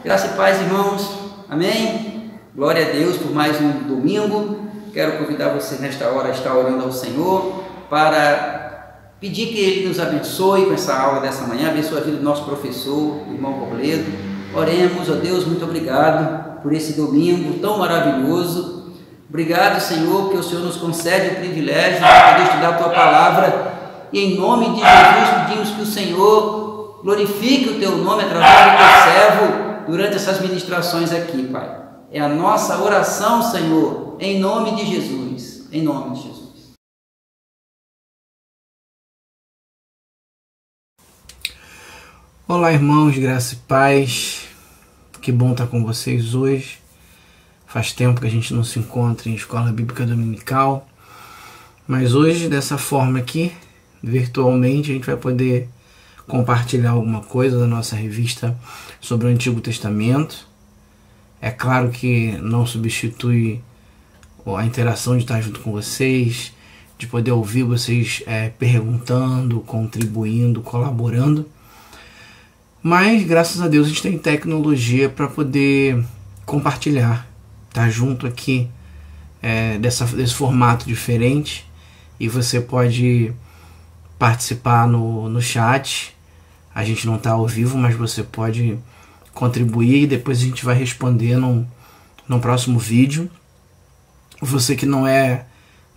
Graça e paz, irmãos. Amém? Glória a Deus por mais um domingo. Quero convidar você nesta hora a estar orando ao Senhor para pedir que Ele nos abençoe com essa aula dessa manhã, abençoe a vida do nosso professor, o irmão Robledo. Oremos, ó Deus, muito obrigado por esse domingo tão maravilhoso. Obrigado, Senhor, porque o Senhor nos concede o privilégio de poder estudar a Tua Palavra. E em nome de Jesus pedimos que o Senhor glorifique o Teu nome através do Teu servo durante essas ministrações aqui, Pai. É a nossa oração, Senhor, em nome de Jesus. Em nome de Jesus. Olá, irmãos, graça e paz. Que bom estar com vocês hoje. Faz tempo que a gente não se encontra em escola bíblica dominical, mas hoje, dessa forma aqui, virtualmente, a gente vai poder compartilhar alguma coisa da nossa revista sobre o Antigo Testamento. É claro que não substitui a interação de estar junto com vocês, de poder ouvir vocês perguntando, contribuindo, colaborando. Mas, graças a Deus, a gente tem tecnologia para poder compartilhar, estar junto aqui desse formato diferente. E você pode participar no chat. A gente não está ao vivo, mas você pode contribuir e depois a gente vai responder no próximo vídeo. Você que não é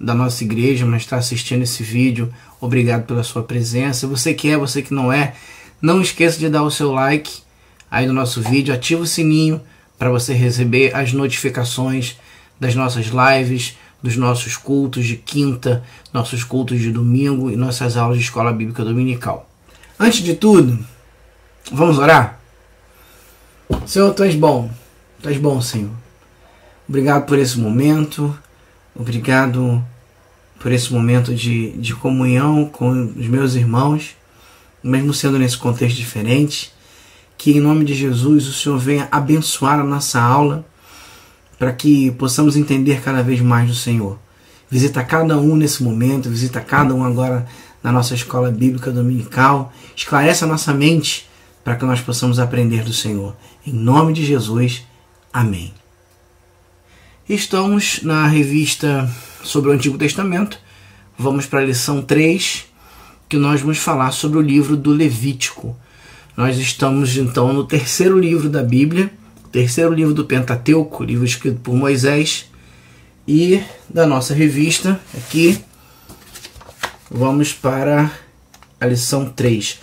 da nossa igreja, mas está assistindo esse vídeo, obrigado pela sua presença. Você que é, você que não é, não esqueça de dar o seu like aí no nosso vídeo, ativa o sininho para você receber as notificações das nossas lives, dos nossos cultos de quinta, nossos cultos de domingo e nossas aulas de escola bíblica dominical. Antes de tudo, vamos orar? Senhor, Tu és bom, Senhor. Obrigado por esse momento, obrigado por esse momento de comunhão com os meus irmãos, mesmo sendo nesse contexto diferente, que em nome de Jesus o Senhor venha abençoar a nossa aula, para que possamos entender cada vez mais do Senhor. Visita cada um nesse momento, visita cada um agora na nossa escola bíblica dominical, esclarece a nossa mente para que nós possamos aprender do Senhor. Em nome de Jesus, amém. Estamos na revista sobre o Antigo Testamento, vamos para a lição 3, que nós vamos falar sobre o livro do Levítico. Nós estamos então no terceiro livro da Bíblia, terceiro livro do Pentateuco, livro escrito por Moisés, e da nossa revista aqui, vamos para a lição 3.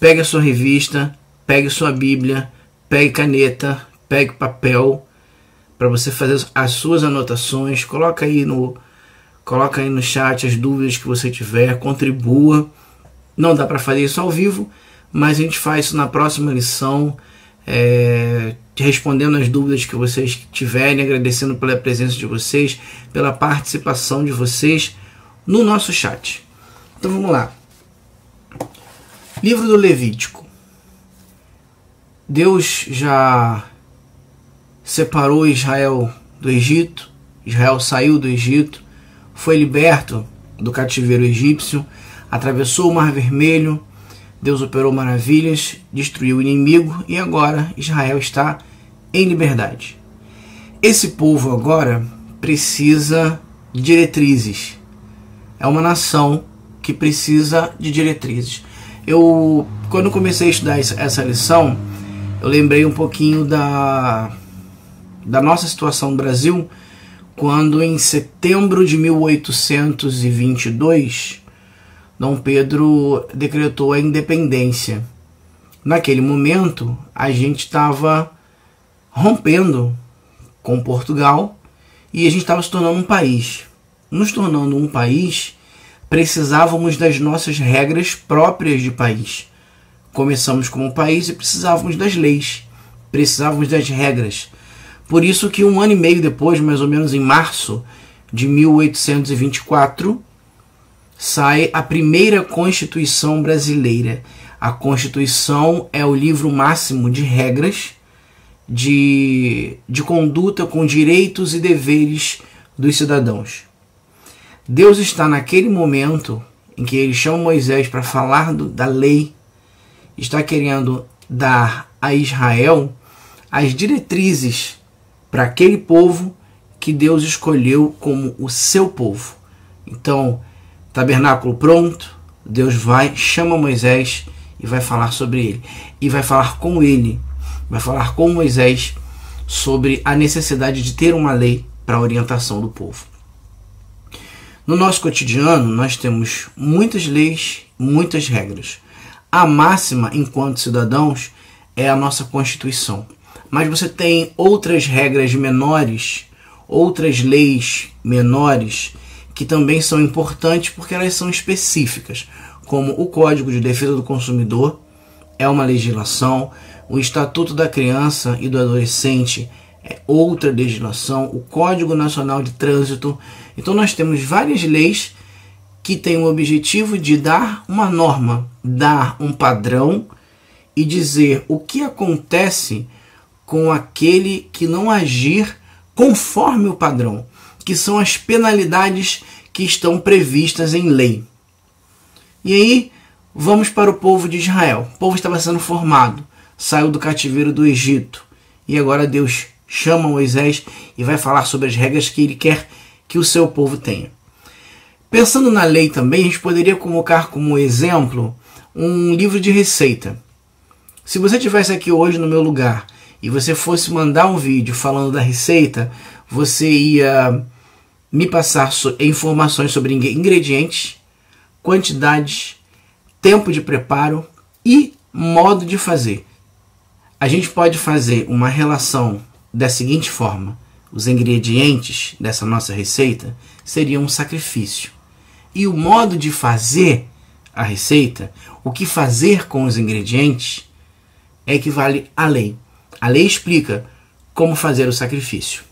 Pegue a sua revista, pegue sua Bíblia, pegue caneta, pegue papel, para você fazer as suas anotações, coloca aí no chat as dúvidas que você tiver, contribua. Não dá para fazer isso ao vivo, mas a gente faz isso na próxima lição, respondendo as dúvidas que vocês tiverem, agradecendo pela presença de vocês, pela participação de vocês no nosso chat. Então vamos lá. Livro do Levítico. Deus já separou Israel do Egito. Israel saiu do Egito, foi liberto do cativeiro egípcio, atravessou o Mar Vermelho. Deus operou maravilhas, destruiu o inimigo e agora Israel está em liberdade. Esse povo agora precisa de diretrizes. É uma nação que precisa de diretrizes. Quando comecei a estudar essa lição, eu lembrei um pouquinho da nossa situação no Brasil, quando em setembro de 1822, Dom Pedro decretou a independência. Naquele momento, a gente estava rompendo com Portugal e a gente estava se tornando um país. Nos tornando um país, precisávamos das nossas regras próprias de país. Começamos como país e precisávamos das leis, precisávamos das regras. Por isso que 1 ano e meio depois, mais ou menos em março de 1824, sai a primeira Constituição brasileira. A Constituição é o livro máximo de regras de conduta com direitos e deveres dos cidadãos. Deus está naquele momento em que ele chama Moisés para falar da lei, está querendo dar a Israel as diretrizes para aquele povo que Deus escolheu como o seu povo. Então, tabernáculo pronto, Deus vai, chama Moisés e vai falar sobre ele. E vai falar com ele, vai falar com Moisés sobre a necessidade de ter uma lei para a orientação do povo. No nosso cotidiano, nós temos muitas leis, muitas regras. A máxima, enquanto cidadãos, é a nossa Constituição. Mas você tem outras regras menores, outras leis menores, que também são importantes porque elas são específicas, como o Código de Defesa do Consumidor, é uma legislação, o Estatuto da Criança e do Adolescente é outra legislação, o Código Nacional de Trânsito. Então nós temos várias leis que têm o objetivo de dar uma norma, dar um padrão e dizer o que acontece com aquele que não agir conforme o padrão, que são as penalidades que estão previstas em lei. E aí vamos para o povo de Israel. O povo estava sendo formado, saiu do cativeiro do Egito e agora Deus chama Moisés e vai falar sobre as regras que ele quer que o seu povo tenha. Pensando na lei também, a gente poderia colocar como exemplo um livro de receita. Se você estivesse aqui hoje no meu lugar e você fosse mandar um vídeo falando da receita, você ia me passar informações sobre ingredientes, quantidades, tempo de preparo e modo de fazer. A gente pode fazer uma relação da seguinte forma: os ingredientes dessa nossa receita seriam um sacrifício. E o modo de fazer a receita, o que fazer com os ingredientes, equivale à lei. A lei explica como fazer o sacrifício.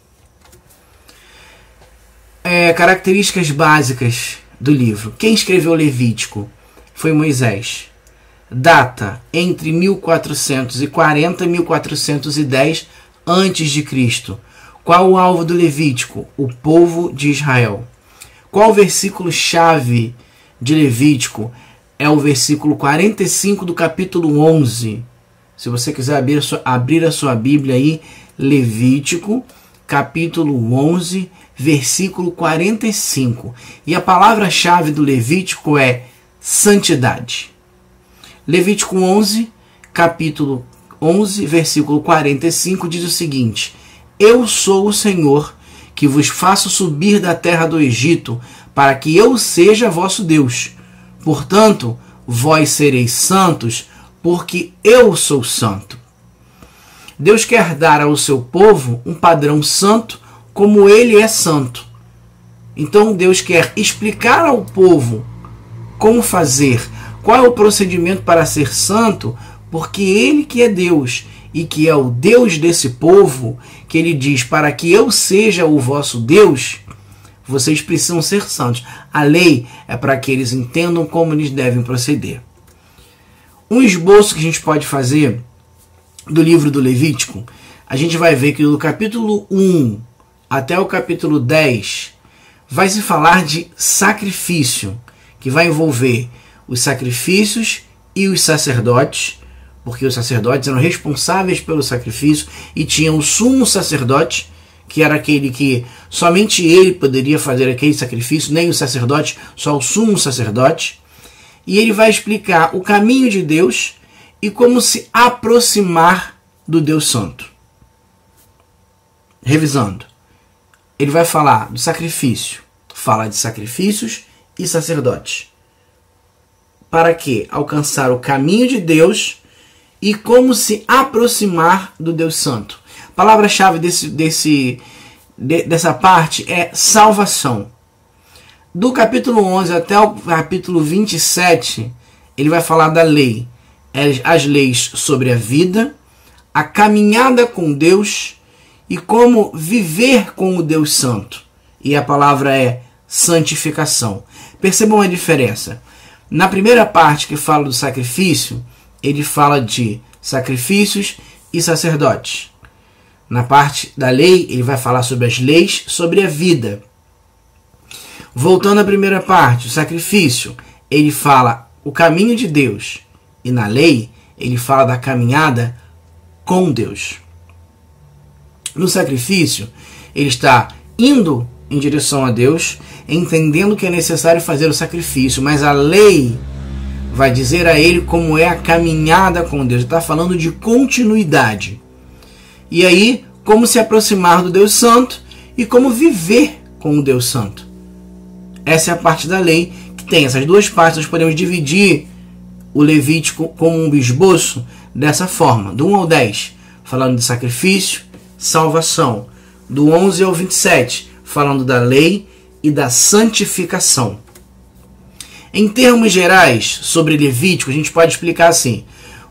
Características básicas do livro. Quem escreveu Levítico foi Moisés. Data entre 1440 e 1410 a.C. Qual o alvo do Levítico? O povo de Israel. Qual o versículo-chave de Levítico? É o versículo 45 do capítulo 11. Se você quiser abrir a sua Bíblia aí, Levítico, capítulo 11, versículo 45. E a palavra-chave do Levítico é santidade. Levítico 11, capítulo 11, versículo 45, diz o seguinte: Eu sou o Senhor, que vos faço subir da terra do Egito, para que eu seja vosso Deus. Portanto, vós sereis santos, porque eu sou santo. Deus quer dar ao seu povo um padrão santo, como ele é santo. Então Deus quer explicar ao povo como fazer, qual é o procedimento para ser santo, porque ele que é Deus e que é o Deus desse povo, que ele diz: para que eu seja o vosso Deus, vocês precisam ser santos. A lei é para que eles entendam como eles devem proceder. Um esboço que a gente pode fazer do livro do Levítico, a gente vai ver que do capítulo 1 até o capítulo 10 vai se falar de sacrifício, que vai envolver os sacrifícios e os sacerdotes, porque os sacerdotes eram responsáveis pelo sacrifício e tinham o sumo sacerdote, que era aquele que somente ele poderia fazer aquele sacrifício, nem o sacerdote, só o sumo sacerdote. E ele vai explicar o caminho de Deus e como se aproximar do Deus Santo. Revisando, ele vai falar do sacrifício, fala de sacrifícios e sacerdotes. Para que alcançar o caminho de Deus e como se aproximar do Deus Santo. A palavra-chave dessa parte é salvação. Do capítulo 11 até o capítulo 27, ele vai falar da lei. As leis sobre a vida, a caminhada com Deus e como viver com o Deus Santo. E a palavra é santificação. Percebam a diferença. Na primeira parte que fala do sacrifício, ele fala de sacrifícios e sacerdotes. Na parte da lei, ele vai falar sobre as leis, sobre a vida. Voltando à primeira parte, o sacrifício, ele fala o caminho de Deus. E na lei, ele fala da caminhada com Deus. No sacrifício, ele está indo em direção a Deus, entendendo que é necessário fazer o sacrifício, mas a lei vai dizer a ele como é a caminhada com Deus. Ele está falando de continuidade. E aí, como se aproximar do Deus Santo e como viver com o Deus Santo. Essa é a parte da lei que tem essas duas partes. Nós podemos dividir o Levítico como um esboço dessa forma, do 1 ao 10, falando de sacrifício, salvação, do 11 ao 27, falando da lei e da santificação. Em termos gerais, sobre Levítico, a gente pode explicar assim: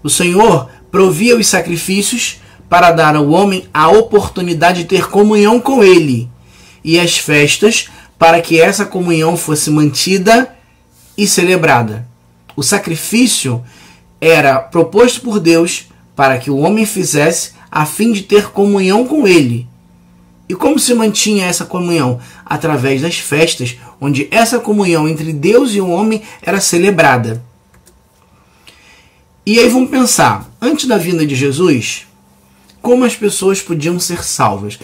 o Senhor provia os sacrifícios para dar ao homem a oportunidade de ter comunhão com Ele, e as festas para que essa comunhão fosse mantida e celebrada. O sacrifício era proposto por Deus para que o homem fizesse a fim de ter comunhão com Ele. E como se mantinha essa comunhão? Através das festas, onde essa comunhão entre Deus e o homem era celebrada. E aí vamos pensar, antes da vinda de Jesus, como as pessoas podiam ser salvas?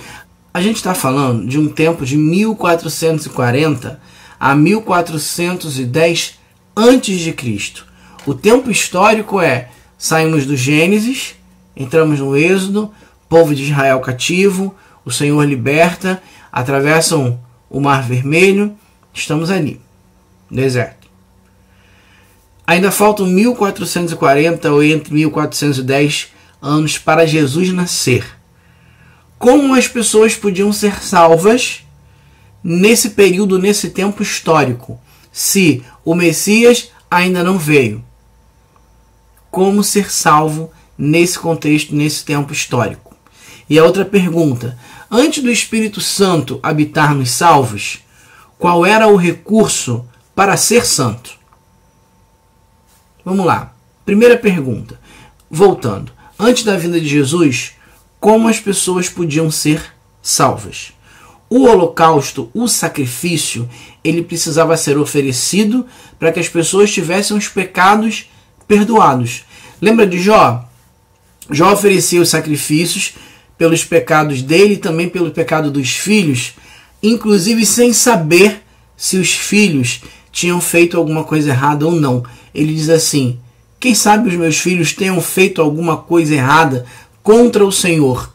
A gente está falando de um tempo de 1440 a 1410 antes de Cristo. O tempo histórico é: saímos do Gênesis, entramos no Êxodo, povo de Israel cativo, o Senhor liberta, atravessam o Mar Vermelho, estamos ali, deserto. Ainda faltam 1440 ou entre 1410 anos para Jesus nascer. Como as pessoas podiam ser salvas nesse período, nesse tempo histórico, se o Messias ainda não veio? Como ser salvo nesse contexto, nesse tempo histórico? E a outra pergunta: antes do Espírito Santo habitar nos salvos, qual era o recurso para ser santo? Vamos lá. Primeira pergunta. Voltando. Antes da vinda de Jesus, como as pessoas podiam ser salvas? O holocausto, o sacrifício, ele precisava ser oferecido para que as pessoas tivessem os pecados perdoados. Lembra de Jó? Jó oferecia os sacrifícios pelos pecados dele e também pelo pecado dos filhos, inclusive sem saber se os filhos tinham feito alguma coisa errada ou não. Ele diz assim: quem sabe os meus filhos tenham feito alguma coisa errada contra o Senhor.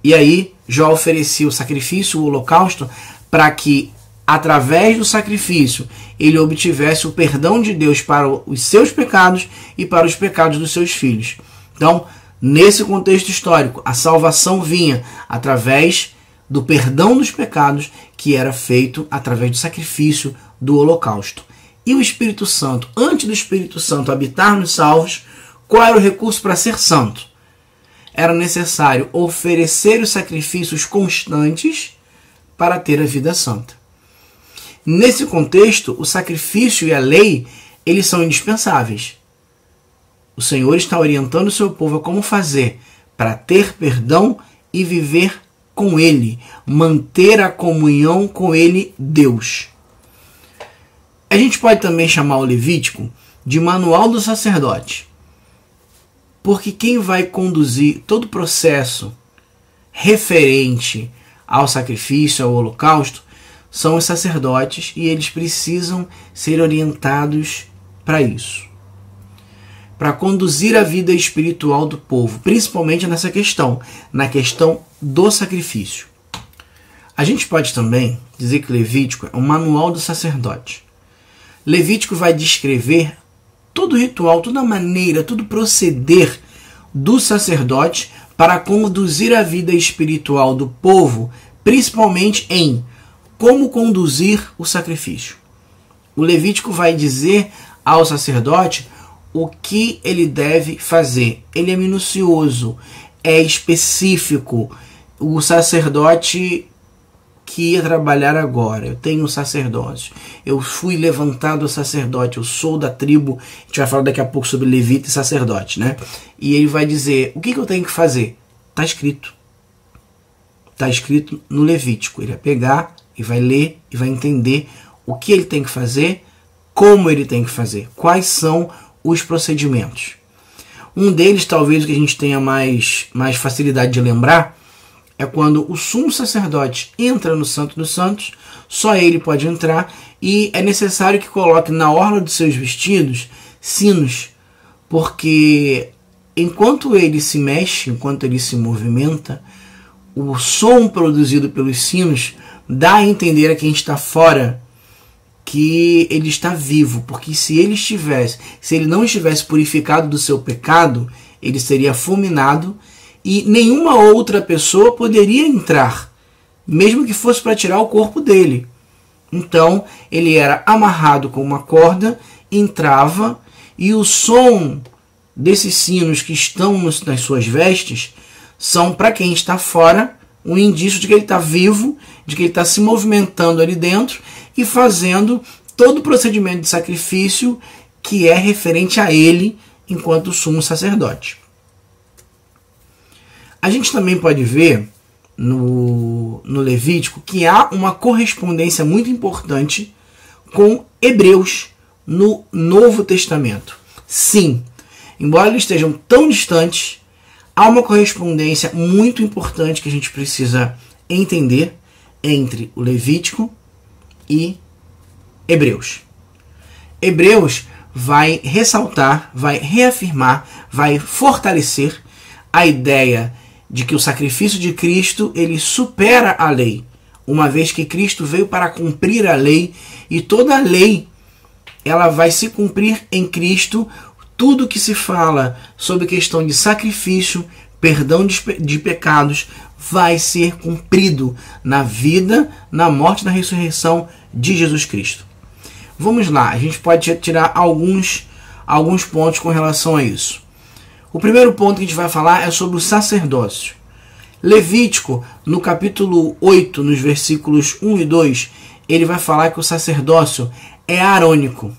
E aí Jó oferecia o sacrifício, o holocausto, para que através do sacrifício ele obtivesse o perdão de Deus para os seus pecados e para os pecados dos seus filhos. Então, nesse contexto histórico, a salvação vinha através do perdão dos pecados, que era feito através do sacrifício do holocausto. E o Espírito Santo, antes do Espírito Santo habitar nos salvos, qual era o recurso para ser santo? Era necessário oferecer os sacrifícios constantes para ter a vida santa. Nesse contexto, o sacrifício e a lei, eles são indispensáveis. O Senhor está orientando o seu povo a como fazer para ter perdão e viver com Ele, manter a comunhão com Ele, Deus. A gente pode também chamar o Levítico de manual do sacerdote, porque quem vai conduzir todo o processo referente ao sacrifício, ao holocausto, são os sacerdotes, e eles precisam ser orientados para isso, para conduzir a vida espiritual do povo, principalmente nessa questão, na questão do sacrifício. A gente pode também dizer que Levítico é um manual do sacerdote. Levítico vai descrever todo o ritual, toda a maneira, todo o proceder do sacerdote para conduzir a vida espiritual do povo, principalmente em como conduzir o sacrifício. O Levítico vai dizer ao sacerdote o que ele deve fazer. Ele é minucioso, é específico. O sacerdote que ia trabalhar agora, eu tenho um sacerdócio, eu fui levantado sacerdote, eu sou da tribo, a gente vai falar daqui a pouco sobre levita e sacerdote, né? E ele vai dizer, o que eu tenho que fazer? Está escrito. Está escrito no Levítico. Ele vai pegar e vai ler e vai entender o que ele tem que fazer, como ele tem que fazer, quais são os procedimentos. Um deles, talvez o que a gente tenha mais facilidade de lembrar, é quando o sumo sacerdote entra no Santo dos Santos, só ele pode entrar, e é necessário que coloque na orla de seus vestidos sinos, porque enquanto ele se mexe, enquanto ele se movimenta, o som produzido pelos sinos dá a entender a quem está fora que ele está vivo, porque se ele não estivesse purificado do seu pecado, ele seria fulminado e nenhuma outra pessoa poderia entrar, mesmo que fosse para tirar o corpo dele. Então ele era amarrado com uma corda, entrava, e o som desses sinos que estão nas suas vestes são, para quem está fora, um indício de que ele está vivo, de que ele está se movimentando ali dentro e fazendo todo o procedimento de sacrifício que é referente a ele enquanto sumo sacerdote. A gente também pode ver no Levítico que há uma correspondência muito importante com Hebreus no Novo Testamento. Sim, embora eles estejam tão distantes, há uma correspondência muito importante que a gente precisa entender entre o Levítico e Hebreus. Hebreus vai ressaltar, vai reafirmar, vai fortalecer a ideia de que o sacrifício de Cristo ele supera a lei, uma vez que Cristo veio para cumprir a lei, e toda a lei ela vai se cumprir em Cristo. Tudo que se fala sobre questão de sacrifício, perdão de pecados, vai ser cumprido na vida, na morte e na ressurreição de Jesus Cristo. Vamos lá, a gente pode tirar alguns pontos com relação a isso. O primeiro ponto que a gente vai falar é sobre o sacerdócio. Levítico, no capítulo 8, nos versículos 1 e 2, ele vai falar que o sacerdócio é arônico.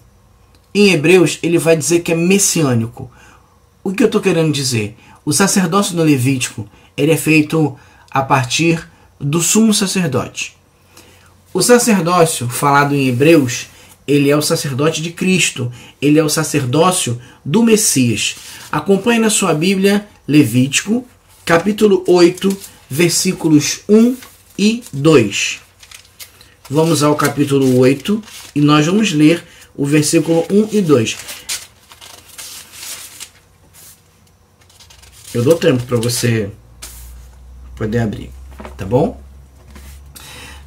Em Hebreus, ele vai dizer que é messiânico. O que eu estou querendo dizer? O sacerdócio do Levítico ele é feito a partir do sumo sacerdote. O sacerdócio falado em Hebreus, ele é o sacerdote de Cristo, ele é o sacerdócio do Messias. Acompanhe na sua Bíblia Levítico, capítulo 8, versículos 1 e 2. Vamos ao capítulo 8 e nós vamos ler o versículo 1 e 2. Eu dou tempo para você poder abrir, tá bom?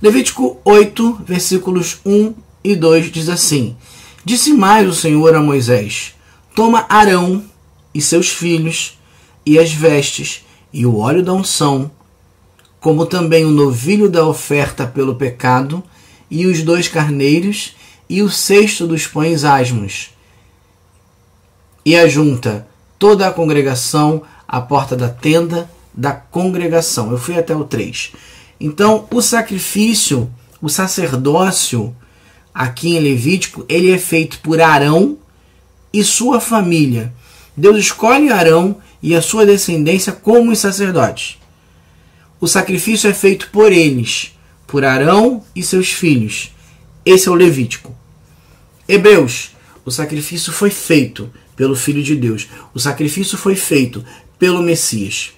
Levítico 8, versículos 1 e 2 diz assim: Disse mais o Senhor a Moisés: Toma Arão e seus filhos, e as vestes, e o óleo da unção, como também o novilho da oferta pelo pecado, e os 2 carneiros, e o cesto dos pães asmos, e ajunta toda a congregação à porta da tenda da congregação. Eu fui até o 3. Então, o sacrifício, o sacerdócio, aqui em Levítico, ele é feito por Arão e sua família. Deus escolhe Arão e a sua descendência como os sacerdotes. O sacrifício é feito por eles, por Arão e seus filhos. Esse é o Levítico. Hebreus, o sacrifício foi feito pelo Filho de Deus. O sacrifício foi feito pelo Messias.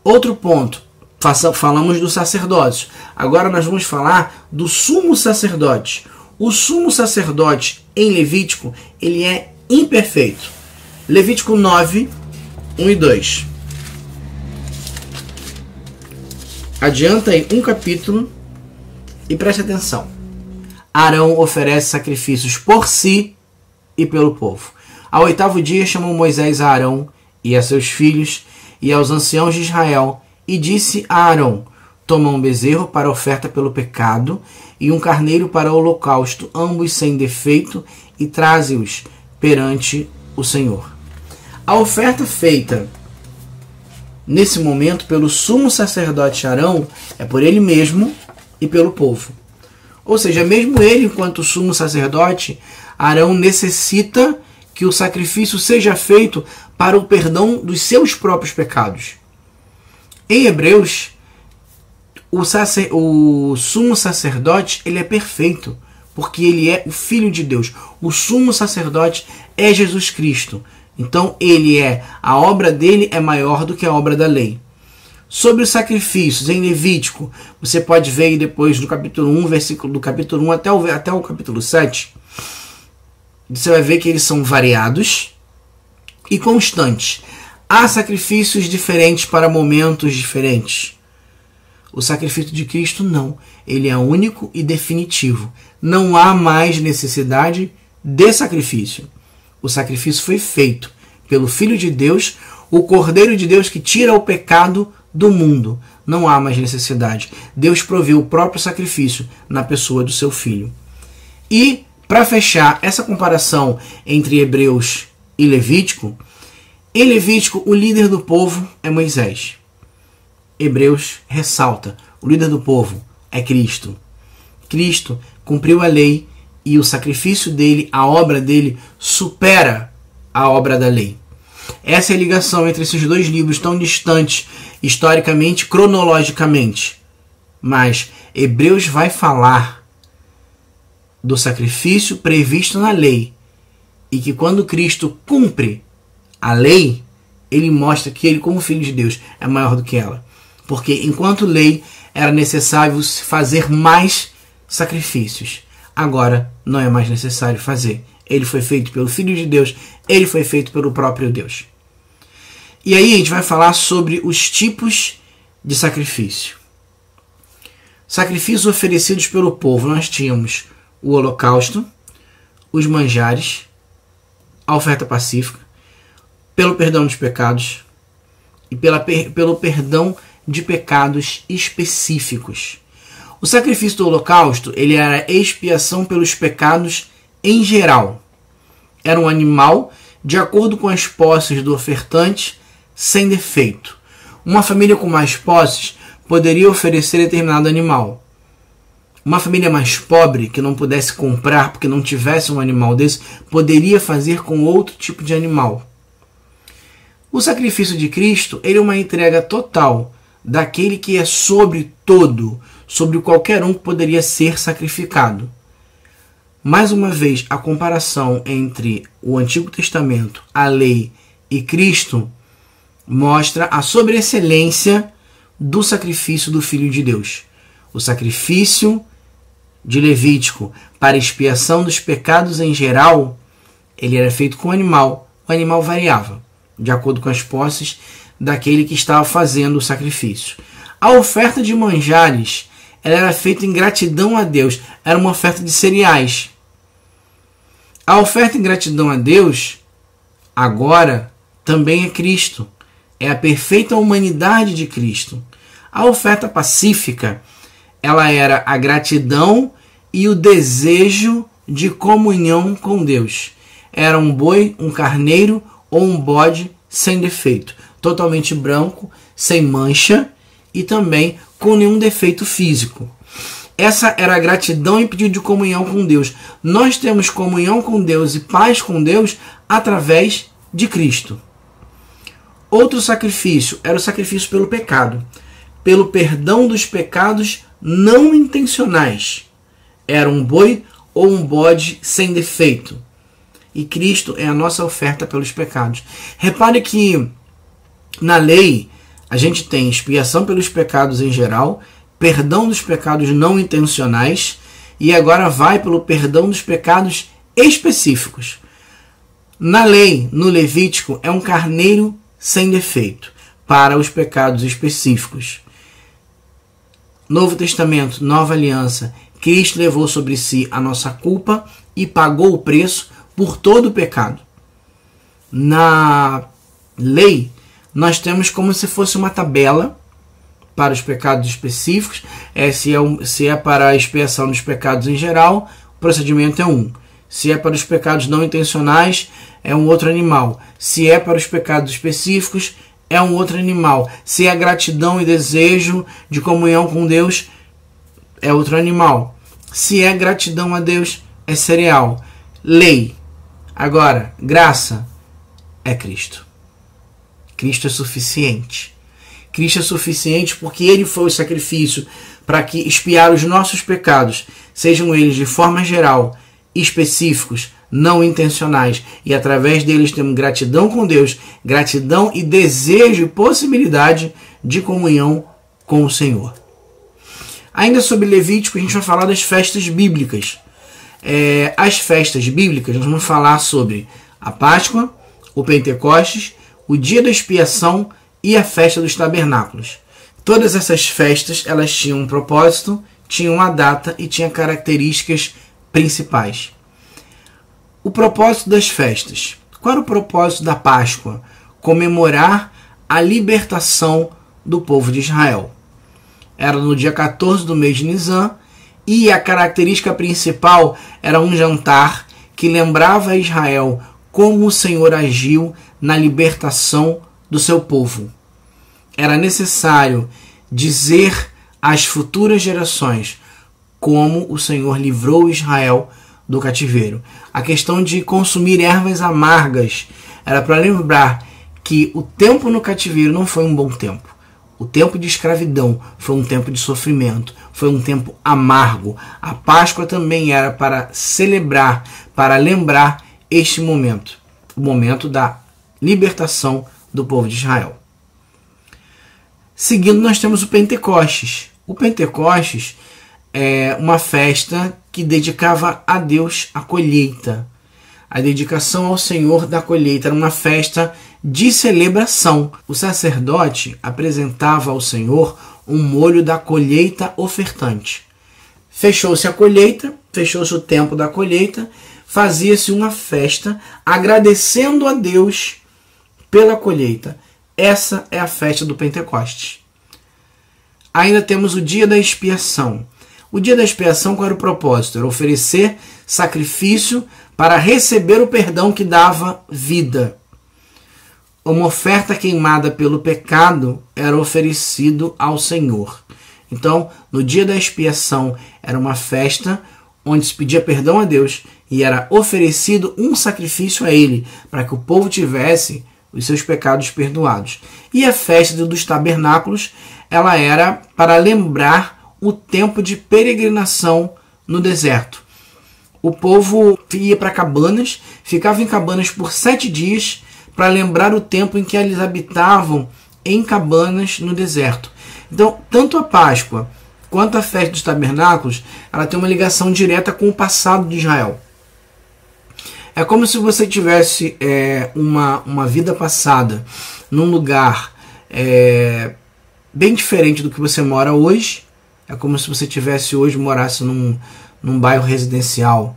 Outro ponto, falamos do sacerdócio. Agora nós vamos falar do sumo sacerdote. O sumo sacerdote em Levítico, ele é imperfeito. Levítico 9, 1 e 2. Adianta aí um capítulo e preste atenção. Arão oferece sacrifícios por si e pelo povo. Ao 8º dia chamou Moisés a Arão e a seus filhos e aos anciãos de Israel, e disse a Arão: Toma um bezerro para oferta pelo pecado e um carneiro para o holocausto, ambos sem defeito, e traze-os perante o Senhor. A oferta feita nesse momento pelo sumo sacerdote Arão é por ele mesmo e pelo povo. Ou seja, mesmo ele, enquanto sumo sacerdote, Arão necessita que o sacrifício seja feito para o perdão dos seus próprios pecados. Em Hebreus, o sumo sacerdote ele é perfeito, porque ele é o Filho de Deus. O sumo sacerdote é Jesus Cristo. Então a obra dele é maior do que a obra da lei. Sobre os sacrifícios, em Levítico, você pode ver aí depois do capítulo 1, versículo do capítulo 1 até o capítulo 7, você vai ver que eles são variados e constantes. Há sacrifícios diferentes para momentos diferentes. O sacrifício de Cristo não. Ele é único e definitivo. Não há mais necessidade de sacrifício. O sacrifício foi feito pelo Filho de Deus, o Cordeiro de Deus que tira o pecado do mundo. Não há mais necessidade. Deus proveu o próprio sacrifício na pessoa do seu Filho. E, para fechar essa comparação entre Hebreus e Levítico, em Levítico o líder do povo é Moisés. Hebreus ressalta, o líder do povo é Cristo. Cristo cumpriu a lei e o sacrifício dele, a obra dele, supera a obra da lei. Essa é a ligação entre esses dois livros tão distantes, historicamente, cronologicamente. Mas Hebreus vai falar do sacrifício previsto na lei e que quando Cristo cumpre a lei, ele mostra que ele, como Filho de Deus, é maior do que ela. Porque enquanto lei era necessário fazer mais sacrifícios, agora não é mais necessário fazer. Ele foi feito pelo Filho de Deus, ele foi feito pelo próprio Deus. E aí a gente vai falar sobre os tipos de sacrifício. Sacrifícios oferecidos pelo povo. Nós tínhamos o holocausto, os manjares, a oferta pacífica, pelo perdão dos pecados e pelo perdão de pecados específicos. O sacrifício do holocausto, ele era expiação pelos pecados em geral. Era um animal de acordo com as posses do ofertante, sem defeito. Uma família com mais posses poderia oferecer determinado animal. Uma família mais pobre, que não pudesse comprar porque não tivesse um animal desse, poderia fazer com outro tipo de animal. O sacrifício de Cristo, ele é uma entrega total daquele que é sobre todo, sobre qualquer um que poderia ser sacrificado. Mais uma vez, a comparação entre o Antigo Testamento, a lei e Cristo mostra a sobreexcelência do sacrifício do Filho de Deus. O sacrifício de Levítico para expiação dos pecados em geral, ele era feito com animal. O animal variava de acordo com as posses daquele que estava fazendo o sacrifício. A oferta de manjares, ela era feita em gratidão a Deus. Era uma oferta de cereais. A oferta em gratidão a Deus, agora, também é Cristo. É a perfeita humanidade de Cristo. A oferta pacífica, ela era a gratidão e o desejo de comunhão com Deus. Era um boi, um carneiro ou um bode sem defeito, totalmente branco, sem mancha e também com nenhum defeito físico. Essa era a gratidão e pedido de comunhão com Deus. Nós temos comunhão com Deus e paz com Deus através de Cristo. Outro sacrifício era o sacrifício pelo pecado, pelo perdão dos pecados não intencionais. Era um boi ou um bode sem defeito. E Cristo é a nossa oferta pelos pecados. Repare que na lei a gente tem expiação pelos pecados em geral, perdão dos pecados não intencionais e agora vai pelo perdão dos pecados específicos. Na lei, no Levítico, é um carneiro sem defeito para os pecados específicos. Novo Testamento, Nova Aliança, Cristo levou sobre si a nossa culpa e pagou o preço por todo o pecado. Na lei, nós temos como se fosse uma tabela para os pecados específicos. Se é para a expiação dos pecados em geral, o procedimento é um. Se é para os pecados não intencionais, é um outro animal. Se é para os pecados específicos, é um outro animal. Se é gratidão e desejo de comunhão com Deus, é outro animal. Se é gratidão a Deus, é cereal. Lei. Agora, graça é Cristo. Cristo é suficiente. Cristo é suficiente porque Ele foi o sacrifício para que expiar os nossos pecados, sejam eles de forma geral, específicos, não intencionais. E através deles temos gratidão com Deus, gratidão e desejo e possibilidade de comunhão com o Senhor. Ainda sobre Levítico, a gente vai falar das festas bíblicas. As festas bíblicas, nós vamos falar sobre a Páscoa, o Pentecostes, o Dia da Expiação e a Festa dos Tabernáculos. Todas essas festas, elas tinham um propósito, tinham uma data e tinham características principais. O propósito das festas. Qual era o propósito da Páscoa? Comemorar a libertação do povo de Israel. Era no dia 14 do mês de Nisan e a característica principal era um jantar que lembrava a Israel como o Senhor agiu na libertação do seu povo. Era necessário dizer às futuras gerações como o Senhor livrou Israel do cativeiro. A questão de consumir ervas amargas era para lembrar que o tempo no cativeiro não foi um bom tempo. O tempo de escravidão foi um tempo de sofrimento, foi um tempo amargo. A Páscoa também era para celebrar, para lembrar este momento, o momento da libertação do povo de Israel. Seguindo, nós temos o Pentecostes. O Pentecostes é uma festa que dedicava a Deus a colheita. A dedicação ao Senhor da colheita era uma festa de celebração. O sacerdote apresentava ao Senhor um molho da colheita ofertante. Fechou-se a colheita, fechou-se o tempo da colheita, fazia-se uma festa agradecendo a Deus pela colheita. Essa é a festa do Pentecostes. Ainda temos o dia da expiação. O dia da expiação, qual era o propósito? Era oferecer sacrifício para receber o perdão que dava vida. Uma oferta queimada pelo pecado era oferecido ao Senhor. Então, no dia da expiação, era uma festa onde se pedia perdão a Deus e era oferecido um sacrifício a Ele, para que o povo tivesse os seus pecados perdoados. E a festa dos tabernáculos, ela era para lembrar o tempo de peregrinação no deserto. O povo ia para cabanas, ficava em cabanas por 7 dias, para lembrar o tempo em que eles habitavam em cabanas no deserto. Então, tanto a Páscoa quanto a festa dos tabernáculos, ela tem uma ligação direta com o passado de Israel. É como se você tivesse uma vida passada num lugar bem diferente do que você mora hoje. É como se você tivesse hoje morasse num bairro residencial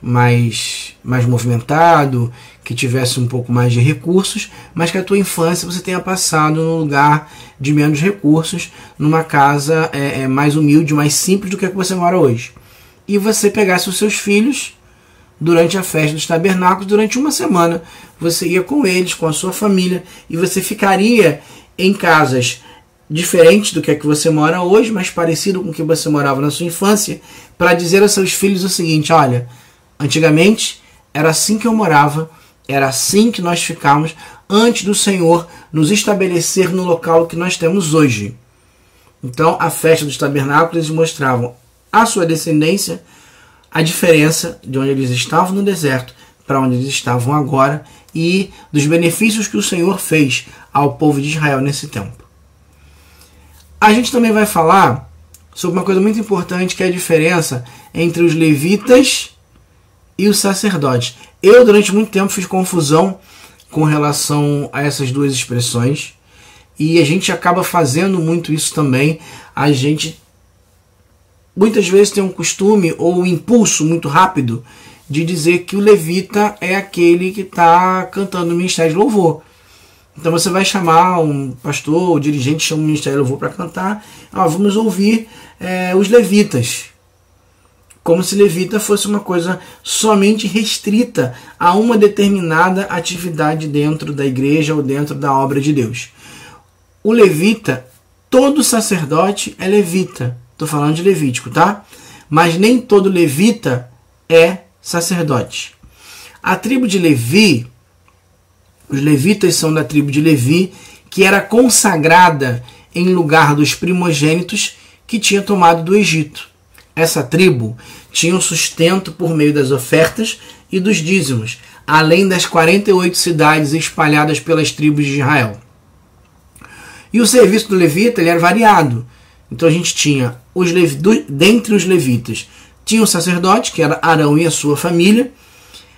mais movimentado, que tivesse um pouco mais de recursos, mas que a tua infância você tenha passado num lugar de menos recursos, numa casa mais humilde, mais simples do que a que você mora hoje. E você pegasse os seus filhos durante a festa dos tabernáculos, durante uma semana, você ia com eles, com a sua família, e você ficaria em casas diferentes do que a que você mora hoje, mas parecido com o que você morava na sua infância, para dizer aos seus filhos o seguinte: olha, antigamente era assim que eu morava, era assim que nós ficamos antes do Senhor nos estabelecer no local que nós temos hoje. Então, a festa dos tabernáculos, eles mostravam à sua descendência a diferença de onde eles estavam no deserto para onde eles estavam agora e dos benefícios que o Senhor fez ao povo de Israel nesse tempo. A gente também vai falar sobre uma coisa muito importante, que é a diferença entre os levitas e os sacerdotes. Eu, durante muito tempo, fiz confusão com relação a essas duas expressões, e a gente acaba fazendo muito isso também. A gente muitas vezes tem um costume ou um impulso muito rápido de dizer que o levita é aquele que está cantando no ministério de louvor. Então você vai chamar um pastor, o dirigente chama o ministério de louvor para cantar, vamos ouvir os levitas. Como se levita fosse uma coisa somente restrita a uma determinada atividade dentro da igreja ou dentro da obra de Deus. O levita, todo sacerdote é levita. Estou falando de Levítico, tá? Mas nem todo levita é sacerdote. A tribo de Levi, os levitas são da tribo de Levi, que era consagrada em lugar dos primogênitos que tinha tomado do Egito. Essa tribo tinha um sustento por meio das ofertas e dos dízimos, além das 48 cidades espalhadas pelas tribos de Israel. E o serviço do levita ele era variado. Então a gente tinha, dentre os levitas, tinha o sacerdote, que era Arão e a sua família.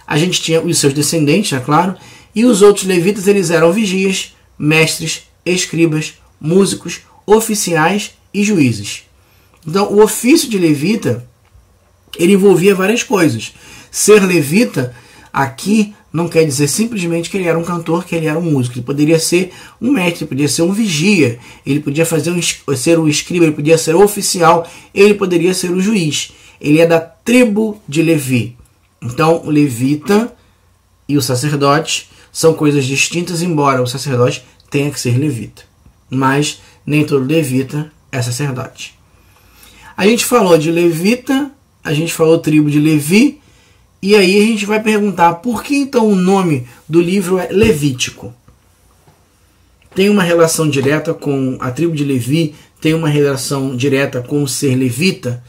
A gente tinha os seus descendentes, é claro. E os outros levitas eles eram vigias, mestres, escribas, músicos, oficiais e juízes. Então o ofício de levita ele envolvia várias coisas. Ser levita aqui não quer dizer simplesmente que ele era um cantor, que ele era um músico. Ele poderia ser um mestre, ele poderia ser um vigia, ele podia ser um escriba, ele podia ser oficial, ele poderia ser o juiz. Ele é da tribo de Levi. Então o levita e o sacerdote são coisas distintas, embora o sacerdote tenha que ser levita. Mas nem todo levita é sacerdote. A gente falou de levita, a gente falou tribo de Levi, e aí a gente vai perguntar por que então o nome do livro é Levítico? Tem uma relação direta com a tribo de Levi, tem uma relação direta com o ser levita.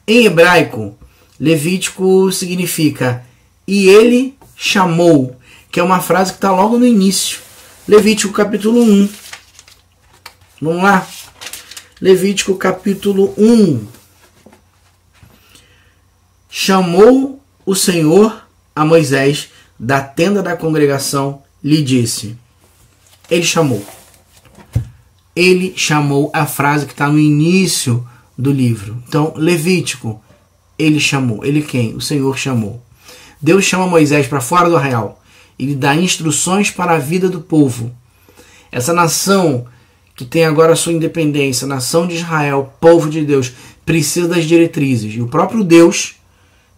Em hebraico, Levítico significa e ele chamou, que é uma frase que está logo no início. Levítico capítulo 1. Vamos lá? Levítico capítulo 1. Chamou o Senhor a Moisés da tenda da congregação, lhe disse. Ele chamou. Ele chamou, a frase que está no início do livro. Então, Levítico, ele chamou. Ele quem? O Senhor chamou. Deus chama Moisés para fora do arraial. Ele dá instruções para a vida do povo. Essa nação que tem agora a sua independência, nação de Israel, povo de Deus, precisa das diretrizes. E o próprio Deus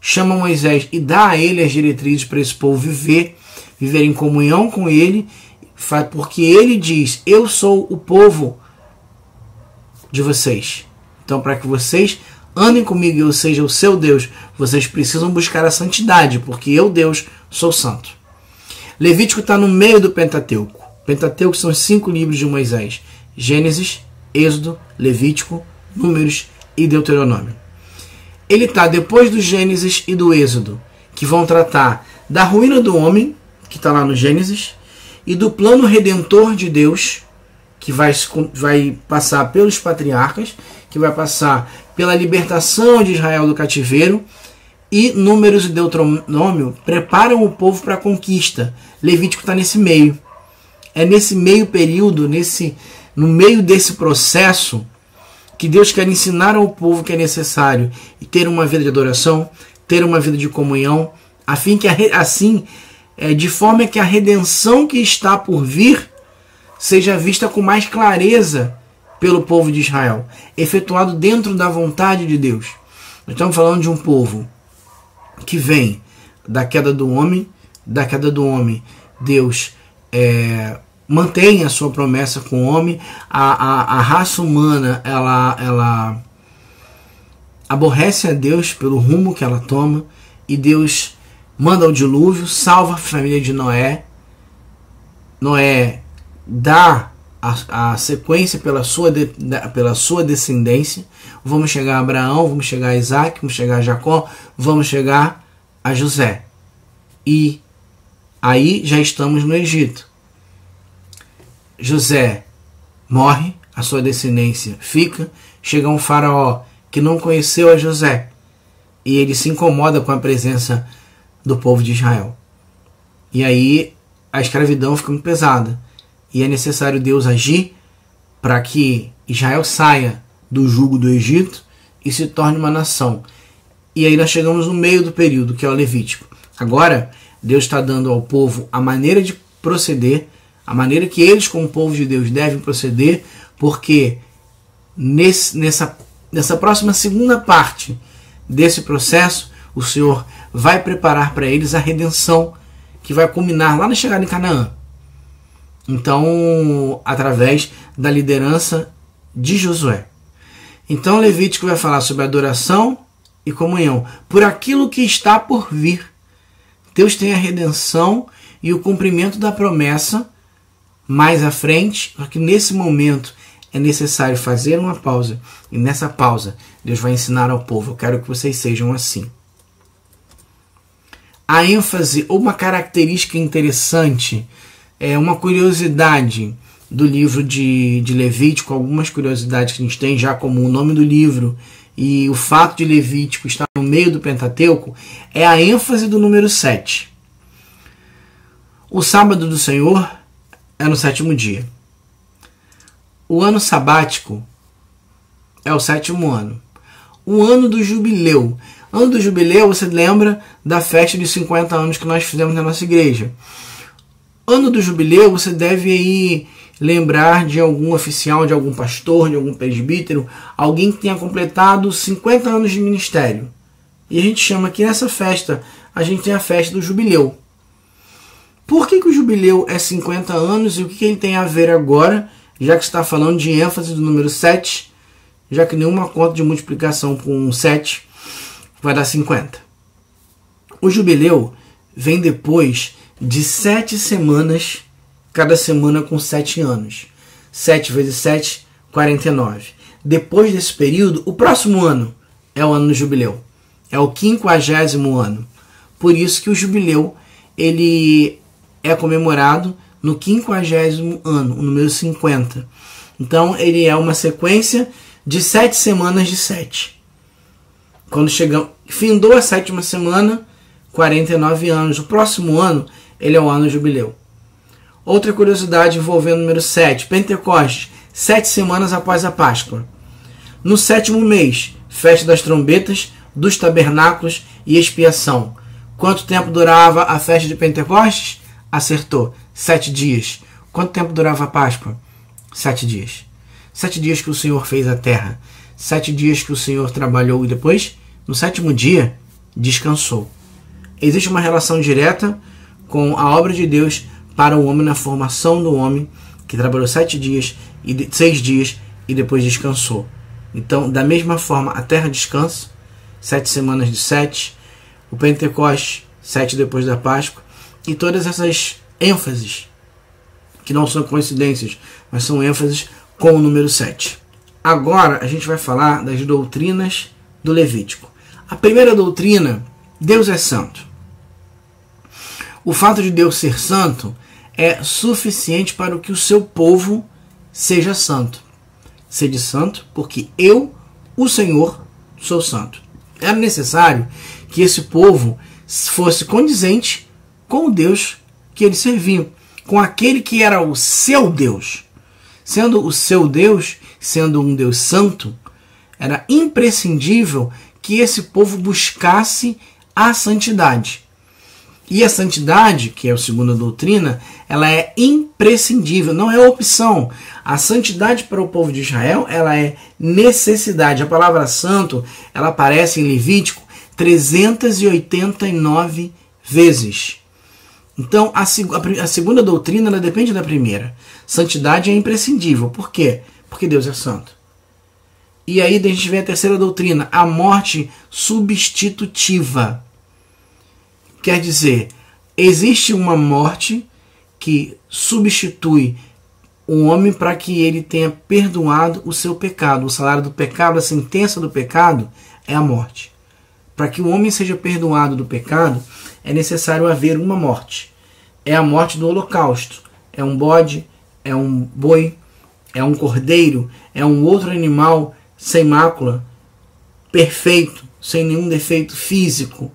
chama Moisés e dá a ele as diretrizes para esse povo viver em comunhão com ele, porque ele diz, eu sou o povo de vocês. Então, para que vocês andem comigo e eu seja o seu Deus, vocês precisam buscar a santidade, porque eu, Deus, sou santo. Levítico está no meio do Pentateuco. Pentateuco são os 5 livros de Moisés. Gênesis, Êxodo, Levítico, Números e Deuteronômio. Ele está depois do Gênesis e do Êxodo, que vão tratar da ruína do homem, que está lá no Gênesis, e do plano redentor de Deus, que vai passar pelos patriarcas, que vai passar pela libertação de Israel do cativeiro, e Números e Deuteronômio preparam o povo para a conquista. Levítico está nesse meio. É nesse meio período, no meio desse processo, que Deus quer ensinar ao povo que é necessário ter uma vida de adoração, ter uma vida de comunhão, de forma que a redenção que está por vir seja vista com mais clareza pelo povo de Israel, efetuado dentro da vontade de Deus. Nós estamos falando de um povo que vem da queda do homem. Deus mantém a sua promessa com o homem. A raça humana ela aborrece a Deus pelo rumo que ela toma, e Deus manda o dilúvio, salva a família de Noé. Noé dá a sequência pela sua descendência. Vamos chegar a Abraão, vamos chegar a Isaac, vamos chegar a Jacó, vamos chegar a José. E aí já estamos no Egito. José morre, a sua descendência fica, chega um faraó que não conheceu a José, e ele se incomoda com a presença do povo de Israel. E aí a escravidão fica muito pesada, e é necessário Deus agir para que Israel saia do jugo do Egito e se torne uma nação. E aí nós chegamos no meio do período, que é o Levítico. Agora, Deus está dando ao povo a maneira de proceder, a maneira que eles, como povo de Deus, devem proceder, porque nessa próxima segunda parte desse processo, o Senhor vai preparar para eles a redenção que vai culminar lá na chegada em Canaã. Então, através da liderança de Josué. Então, Levítico vai falar sobre adoração e comunhão. Por aquilo que está por vir. Deus tem a redenção e o cumprimento da promessa mais à frente, só que nesse momento é necessário fazer uma pausa. E nessa pausa, Deus vai ensinar ao povo: eu quero que vocês sejam assim. a ênfase ou uma característica interessante, uma curiosidade do livro de Levítico, algumas curiosidades que a gente tem já, como o nome do livro e o fato de Levítico estar no meio do Pentateuco, é a ênfase do número 7. O sábado do Senhor é no 7º dia. O ano sabático é o 7º ano. O ano do jubileu. Ano do jubileu, você lembra da festa de 50 anos que nós fizemos na nossa igreja. Ano do jubileu, você deve aí lembrar de algum oficial, de algum pastor, de algum presbítero, alguém que tenha completado 50 anos de ministério. E a gente chama aqui nessa festa, a gente tem a festa do jubileu. Por que o jubileu é 50 anos e o que ele tem a ver agora, já que está falando de ênfase do número 7, já que nenhuma conta de multiplicação com 7 vai dar 50. O jubileu vem depois de 7 semanas, cada semana com 7 anos. 7 vezes 7, 49. Depois desse período, o próximo ano é o ano do jubileu. É o 50º ano. Por isso que o jubileu ele é comemorado no 50º ano, o número 50. Então ele é uma sequência de 7 semanas de 7. Quando findou a 7ª semana, 49 anos. O próximo ano, ele é o ano do jubileu. Outra curiosidade envolvendo o número 7, Pentecostes, 7 semanas após a Páscoa. No 7º mês, festa das trombetas, dos tabernáculos e expiação. Quanto tempo durava a festa de Pentecostes? Acertou, 7 dias. Quanto tempo durava a Páscoa? 7 dias. 7 dias que o Senhor fez a terra. 7 dias que o Senhor trabalhou e depois, no 7º dia, descansou. Existe uma relação direta com a obra de Deus para o homem na formação do homem, que trabalhou 6 dias e depois descansou. Então, da mesma forma, a terra descansa, 7 semanas de 7, o Pentecostes, 7 depois da Páscoa, e todas essas ênfases, que não são coincidências, mas são ênfases com o número 7. Agora a gente vai falar das doutrinas do Levítico. A primeira doutrina, Deus é santo. O fato de Deus ser santo é suficiente para que o seu povo seja santo. Sede santo, porque eu, o Senhor, sou santo. Era necessário que esse povo fosse condizente com o Deus que eles serviam, com aquele que era o seu Deus. Sendo o seu Deus, sendo um Deus santo, era imprescindível que esse povo buscasse a santidade. E a santidade, que é a segunda doutrina, ela é imprescindível, não é opção. A santidade para o povo de Israel, ela é necessidade. A palavra santo, ela aparece em Levítico 389 vezes. Então, a segunda doutrina, ela depende da primeira. Santidade é imprescindível. Por quê? Porque Deus é santo. E aí a gente vê a terceira doutrina, a morte substitutiva. Quer dizer, existe uma morte que substitui o homem para que ele tenha perdoado o seu pecado. O salário do pecado, a sentença do pecado é a morte. Para que o homem seja perdoado do pecado, é necessário haver uma morte. É a morte do holocausto. É um bode, é um boi, é um cordeiro, é um outro animal sem mácula, perfeito, sem nenhum defeito físico.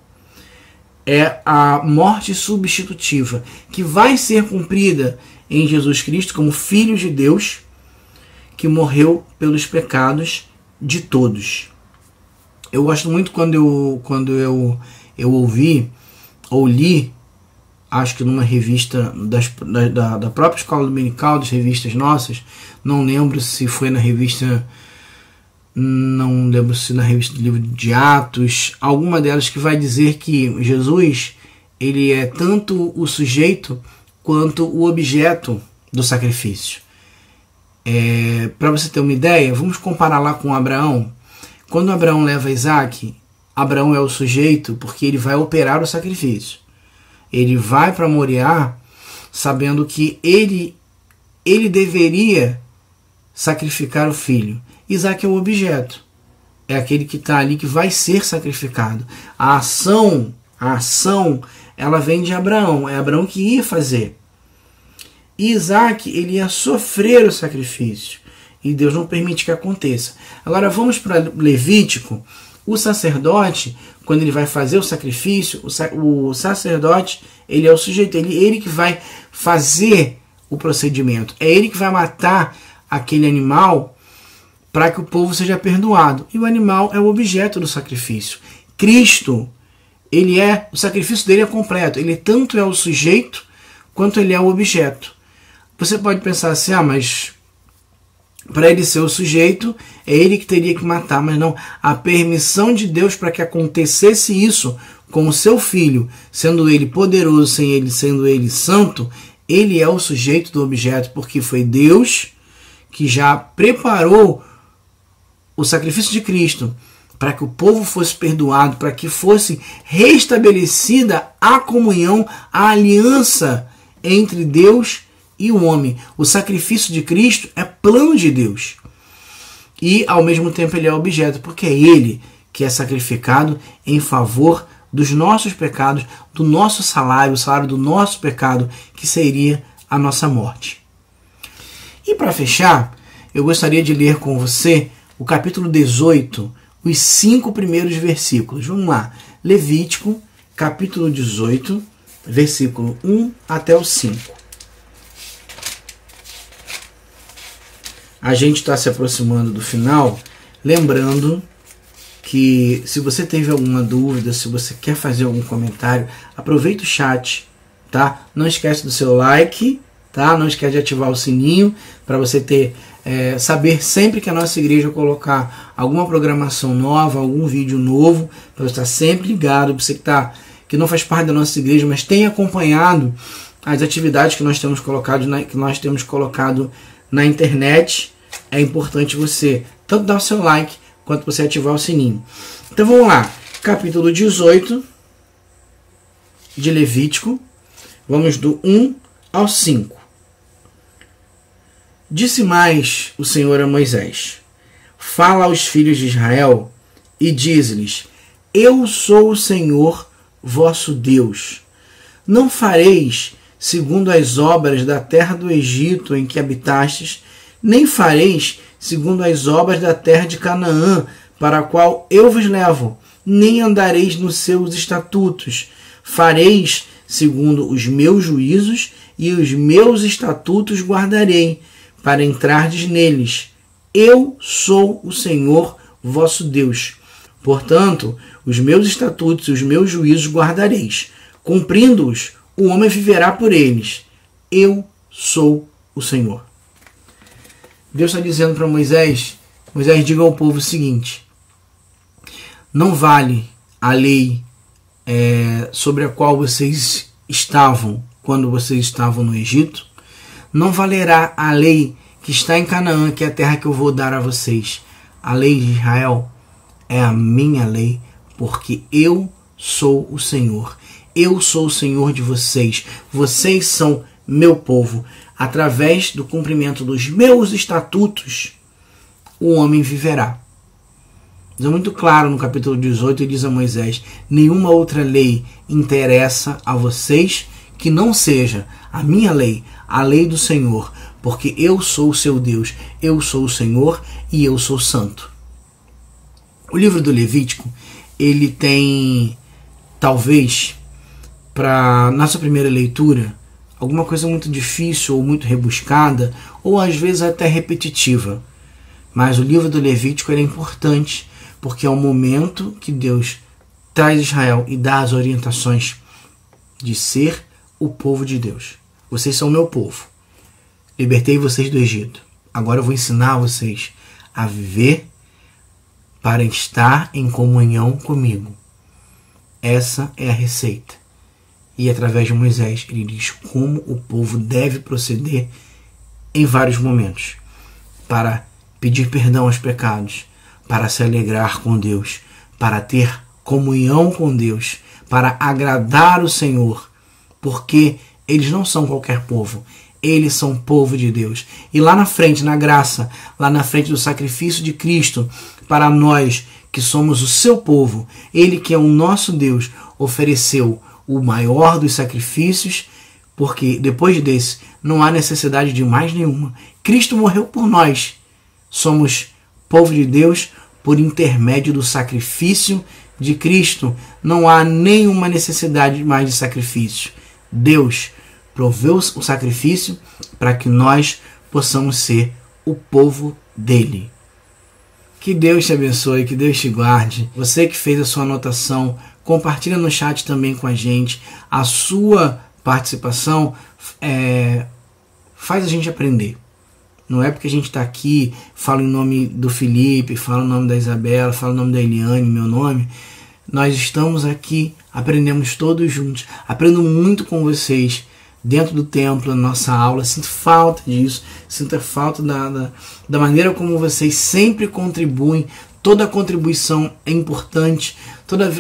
É a morte substitutiva, que vai ser cumprida em Jesus Cristo como Filho de Deus, que morreu pelos pecados de todos. Eu gosto muito quando eu ouvi ou li, acho que numa revista da própria Escola Dominical, das revistas nossas, não lembro se foi na revista, não lembro se na revista do livro de Atos, alguma delas que vai dizer que Jesus, ele é tanto o sujeito quanto o objeto do sacrifício. Para você ter uma ideia, vamos comparar lá com Abraão. Quando Abraão leva Isaac, Abraão é o sujeito porque ele vai operar o sacrifício. Ele vai para Moriá sabendo que ele deveria sacrificar o filho. Isaac é o objeto. É aquele que está ali que vai ser sacrificado. A ação ela vem de Abraão. É Abraão que ia fazer. E Isaac, ele ia sofrer o sacrifício. E Deus não permite que aconteça. Agora vamos para Levítico. O sacerdote, quando ele vai fazer o sacrifício, o sacerdote, ele é o sujeito, ele que vai fazer o procedimento. É ele que vai matar aquele animal para que o povo seja perdoado. E o animal é o objeto do sacrifício. Cristo, o sacrifício dele é completo. Ele tanto é o sujeito quanto ele é o objeto. Você pode pensar assim, mas para ele ser o sujeito, é ele que teria que matar, mas não. A permissão de Deus para que acontecesse isso com o seu filho, sendo ele poderoso, sendo ele santo, ele é o sujeito do objeto, porque foi Deus que já preparou o sacrifício de Cristo para que o povo fosse perdoado, para que fosse restabelecida a comunhão, a aliança entre Deus e o homem. O sacrifício de Cristo é plano de Deus. E, ao mesmo tempo, ele é objeto, porque é ele que é sacrificado em favor dos nossos pecados, do nosso salário, o salário do nosso pecado, que seria a nossa morte. E para fechar, eu gostaria de ler com você o capítulo 18, os 5 primeiros versículos. Vamos lá. Levítico, capítulo 18, versículo 1 até o 5. A gente está se aproximando do final, lembrando que se você teve alguma dúvida, se você quer fazer algum comentário, aproveita o chat, tá? Não esquece do seu like, tá? Não esquece de ativar o sininho para você saber sempre que a nossa igreja colocar alguma programação nova, algum vídeo novo, para você estar sempre ligado, para você que não faz parte da nossa igreja, mas tem acompanhado as atividades que nós temos colocado na internet. É importante você tanto dar o seu like quanto você ativar o sininho. Então vamos lá, capítulo 18 de Levítico, vamos do 1 ao 5. Disse mais o Senhor a Moisés: fala aos filhos de Israel e diz-lhes: eu sou o Senhor vosso Deus. Não fareis segundo as obras da terra do Egito em que habitastes, nem fareis segundo as obras da terra de Canaã, para a qual eu vos levo, nem andareis nos seus estatutos. Fareis segundo os meus juízos, e os meus estatutos guardarei, para entrardes neles. Eu sou o Senhor vosso Deus. Portanto, os meus estatutos e os meus juízos guardareis. Cumprindo-os, o homem viverá por eles. Eu sou o Senhor. Deus está dizendo para Moisés, diga ao povo o seguinte: não vale a lei sobre a qual vocês estavam quando vocês estavam no Egito, não valerá a lei que está em Canaã, que é a terra que eu vou dar a vocês. A lei de Israel é a minha lei, porque eu sou o Senhor. Eu sou o Senhor de vocês. Vocês são meu povo. Através do cumprimento dos meus estatutos, o homem viverá. É muito claro no capítulo 18, ele diz a Moisés: nenhuma outra lei interessa a vocês que não seja a minha lei, a lei do Senhor, porque eu sou o seu Deus, eu sou o Senhor e eu sou santo. O livro do Levítico, ele tem, talvez, para nossa primeira leitura, alguma coisa muito difícil ou muito rebuscada, ou às vezes até repetitiva. Mas o livro do Levítico é importante, porque é o momento que Deus traz Israel e dá as orientações de ser o povo de Deus. Vocês são meu povo. Libertei vocês do Egito. Agora eu vou ensinar vocês a viver para estar em comunhão comigo. Essa é a receita. E através de Moisés, ele diz como o povo deve proceder em vários momentos, para pedir perdão aos pecados, para se alegrar com Deus, para ter comunhão com Deus, para agradar o Senhor, porque eles não são qualquer povo, eles são povo de Deus. E lá na frente, na graça, lá na frente do sacrifício de Cristo, para nós que somos o seu povo, ele que é o nosso Deus, ofereceu o maior dos sacrifícios, porque depois desse não há necessidade de mais nenhuma. Cristo morreu por nós. Somos povo de Deus por intermédio do sacrifício de Cristo. Não há nenhuma necessidade mais de sacrifício. Deus proveu o sacrifício para que nós possamos ser o povo dele. Que Deus te abençoe, que Deus te guarde. Você que fez a sua anotação, compartilha no chat também com a gente. A sua participação faz a gente aprender. Não é porque a gente está aqui, fala em nome do Felipe, fala em nome da Isabela, fala em nome da Eliane, meu nome. Nós estamos aqui, aprendemos todos juntos. Aprendo muito com vocês dentro do templo, na nossa aula. Sinto falta disso, sinto falta da maneira como vocês sempre contribuem. Toda contribuição é importante.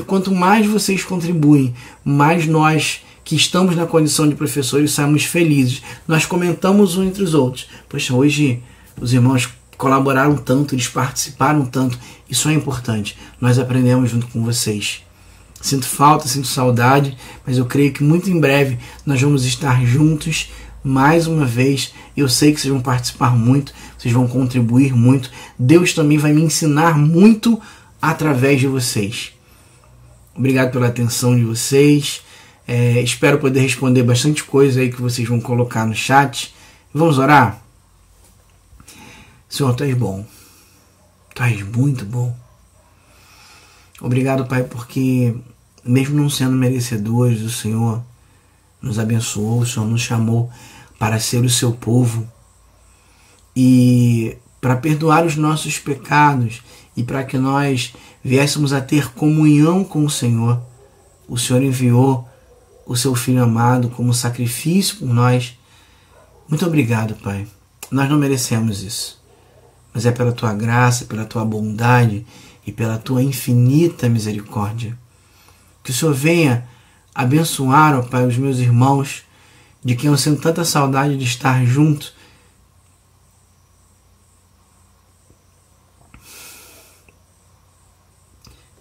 Quanto mais vocês contribuem, mais nós que estamos na condição de professores saímos felizes. Nós comentamos uns entre os outros. Poxa, hoje os irmãos colaboraram tanto, eles participaram tanto. Isso é importante. Nós aprendemos junto com vocês. Sinto falta, sinto saudade, mas eu creio que muito em breve nós vamos estar juntos mais uma vez. Eu sei que vocês vão participar muito, vocês vão contribuir muito. Deus também vai me ensinar muito através de vocês. Obrigado pela atenção de vocês. Espero poder responder bastante coisa aí que vocês vão colocar no chat. Vamos orar? Senhor, Tu és bom. Tu és muito bom. Obrigado, Pai, porque mesmo não sendo merecedores, o Senhor nos abençoou, o Senhor nos chamou para ser o Seu povo e para perdoar os nossos pecados e para que nós viéssemos a ter comunhão com o Senhor. O Senhor enviou o Seu Filho amado como sacrifício por nós. Muito obrigado, Pai. Nós não merecemos isso, mas é pela Tua graça, pela Tua bondade e pela Tua infinita misericórdia. Que o Senhor venha abençoar, ó Pai, os meus irmãos, de quem eu sinto tanta saudade de estar junto.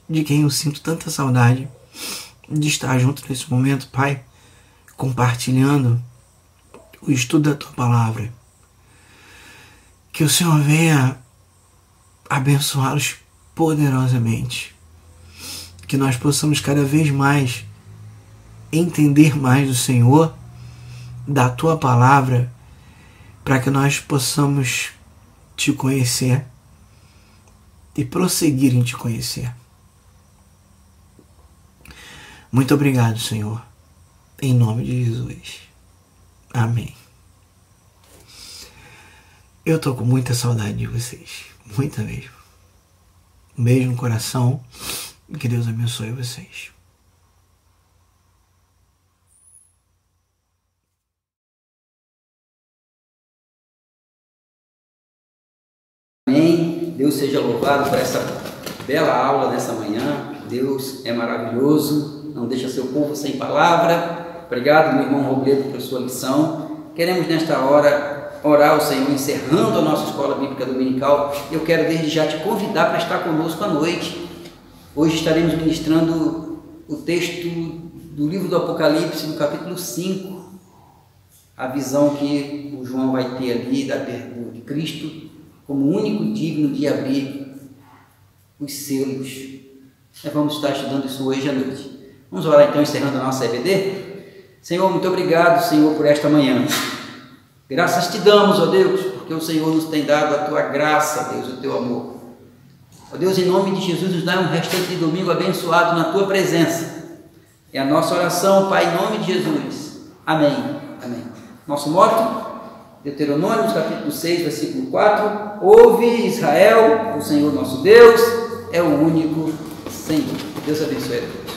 De quem eu sinto tanta saudade de estar junto nesse momento, Pai, compartilhando o estudo da Tua palavra. Que o Senhor venha abençoá-los poderosamente. Que nós possamos cada vez mais entender mais do Senhor, da Tua palavra, para que nós possamos Te conhecer e prosseguir em Te conhecer. Muito obrigado, Senhor. Em nome de Jesus. Amém. Eu estou com muita saudade de vocês. Muita mesmo. Um beijo no coração. E que Deus abençoe vocês. Amém. Deus seja louvado por essa bela aula nessa manhã. Deus é maravilhoso. Não deixa seu povo sem palavra. Obrigado, meu irmão Robledo, por sua lição. Queremos nesta hora orar ao Senhor, encerrando a nossa escola bíblica dominical. Eu quero desde já te convidar para estar conosco à noite. Hoje estaremos ministrando o texto do livro do Apocalipse, no capítulo 5. A visão que o João vai ter ali de Cristo como único digno de abrir os selos. Nós vamos estar estudando isso hoje à noite. Vamos orar então, encerrando a nossa EBD. Senhor, muito obrigado, Senhor, por esta manhã. Graças te damos, ó Deus, porque o Senhor nos tem dado a Tua graça, Deus, o Teu amor. Ó Deus, em nome de Jesus, nos dá um restante de domingo abençoado na Tua presença. É a nossa oração, Pai, em nome de Jesus. Amém. Amém. Nosso mote, Deuteronômio, capítulo 6, versículo 4. Ouve, Israel, o Senhor nosso Deus é o único Senhor. Deus abençoe a todos.